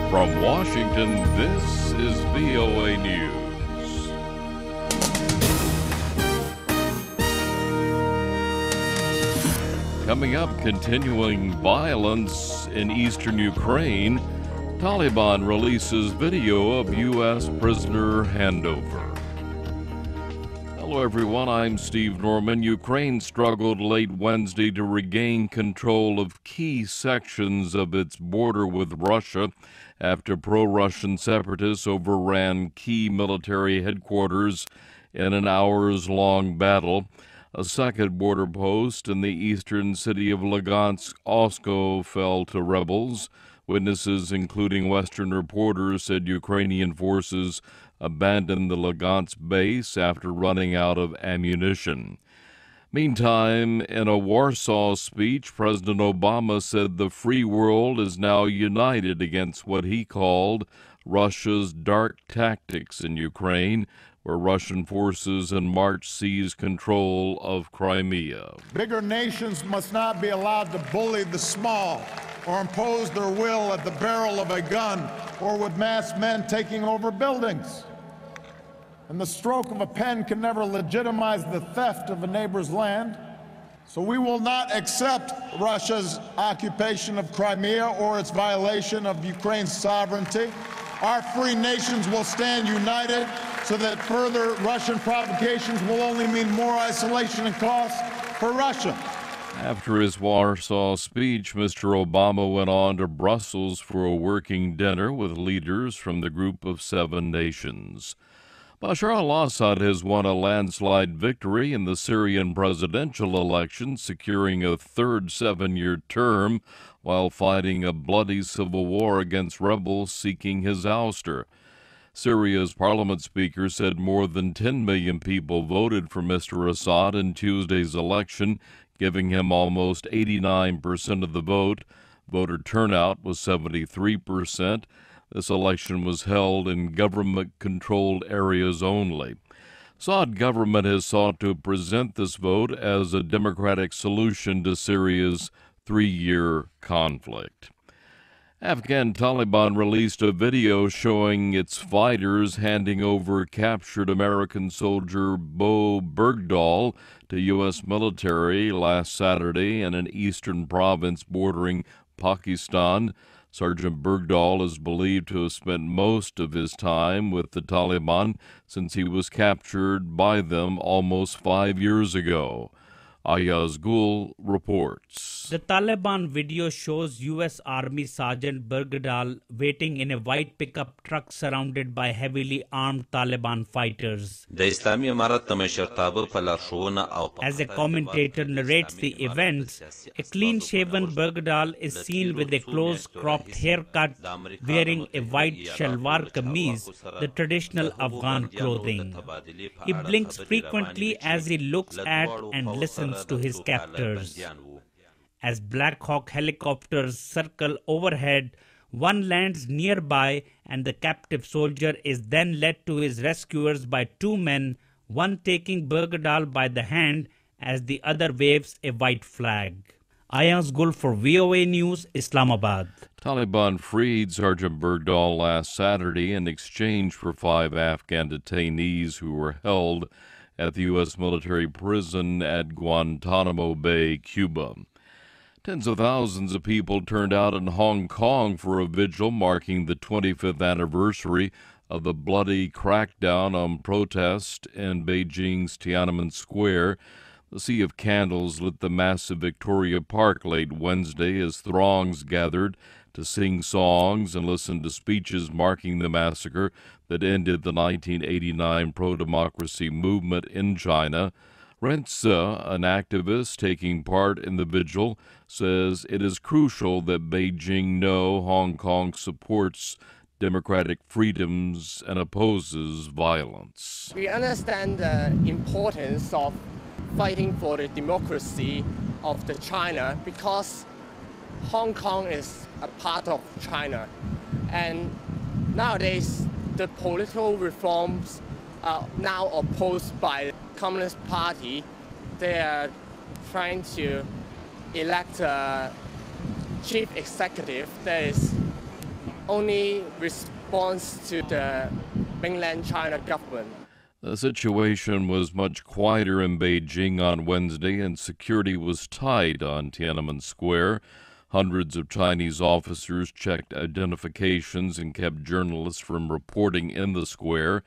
From Washington, this is VOA News. Coming up, continuing violence in eastern Ukraine. Taliban releases video of U.S. prisoner handover. Hello, everyone. I'm Steve Norman. Ukraine struggled late Wednesday to regain control of key sections of its border with Russia after pro-Russian separatists overran key military headquarters in an hours-long battle. A second border post in the eastern city of Luhansk also fell to rebels. Witnesses, including Western reporters, said Ukrainian forces abandoned the Lugansk base after running out of ammunition. Meantime, in a Warsaw speech, President Obama said the free world is now united against what he called Russia's dark tactics in Ukraine, where Russian forces in March seized control of Crimea. Bigger nations must not be allowed to bully the small or impose their will at the barrel of a gun or with masked men taking over buildings. And the stroke of a pen can never legitimize the theft of a neighbor's land. So we will not accept Russia's occupation of Crimea or its violation of Ukraine's sovereignty. Our free nations will stand united so that further Russian provocations will only mean more isolation and cost for Russia. After his Warsaw speech, Mr. Obama went on to Brussels for a working dinner with leaders from the Group of Seven Nations. Bashar al-Assad has won a landslide victory in the Syrian presidential election, securing a third 7-year term while fighting a bloody civil war against rebels seeking his ouster. Syria's parliament speaker said more than 10 million people voted for Mr. Assad in Tuesday's election, giving him almost 89% of the vote. Voter turnout was 73%. This election was held in government-controlled areas only. Assad government has sought to present this vote as a democratic solution to Syria's 3-year conflict. Afghan Taliban released a video showing its fighters handing over captured American soldier Bo Bergdahl to U.S. military last Saturday in an eastern province bordering Pakistan. Sergeant Bergdahl is believed to have spent most of his time with the Taliban since he was captured by them almost 5 years ago. Ayaz Gul reports. The Taliban video shows U.S. Army Sergeant Bergdahl waiting in a white pickup truck surrounded by heavily armed Taliban fighters. As a commentator narrates the events, a clean-shaven Bergdahl is seen with a close-cropped haircut, wearing a white shalwar kameez, the traditional Afghan clothing. He blinks frequently as he looks at and listens to his captors. As Black Hawk helicopters circle overhead, one lands nearby and the captive soldier is then led to his rescuers by two men, one taking Bergdahl by the hand as the other waves a white flag. Ayaz Gul for VOA News, Islamabad. Taliban freed Sergeant Bergdahl last Saturday in exchange for 5 Afghan detainees who were held at the U.S. military prison at Guantanamo Bay, Cuba. Tens of thousands of people turned out in Hong Kong for a vigil marking the 25th anniversary of the bloody crackdown on protest in Beijing's Tiananmen Square. The sea of candles lit the massive Victoria Park late Wednesday as throngs gathered to sing songs and listen to speeches marking the massacre that ended the 1989 pro-democracy movement in China. Ren Tse, an activist taking part in the vigil, says it is crucial that Beijing know Hong Kong supports democratic freedoms and opposes violence. We understand the importance of fighting for the democracy of the China because Hong Kong is a part of China. And nowadays, the political reforms are now opposed by the Communist Party. They are trying to elect a chief executive that is only response to the mainland China government. The situation was much quieter in Beijing on Wednesday, and security was tight on Tiananmen Square. Hundreds of Chinese officers checked identifications and kept journalists from reporting in the square.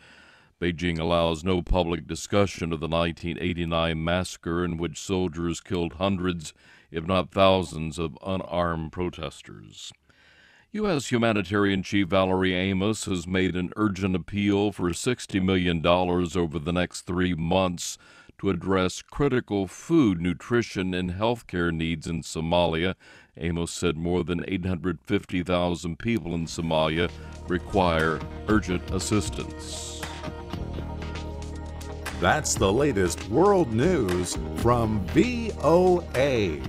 Beijing allows no public discussion of the 1989 massacre in which soldiers killed hundreds, if not thousands, of unarmed protesters. U.S. Humanitarian Chief Valerie Amos has made an urgent appeal for $60 million over the next 3 months to address critical food, nutrition, and health care needs in Somalia. Amos said more than 850,000 people in Somalia require urgent assistance. That's the latest world news from VOA.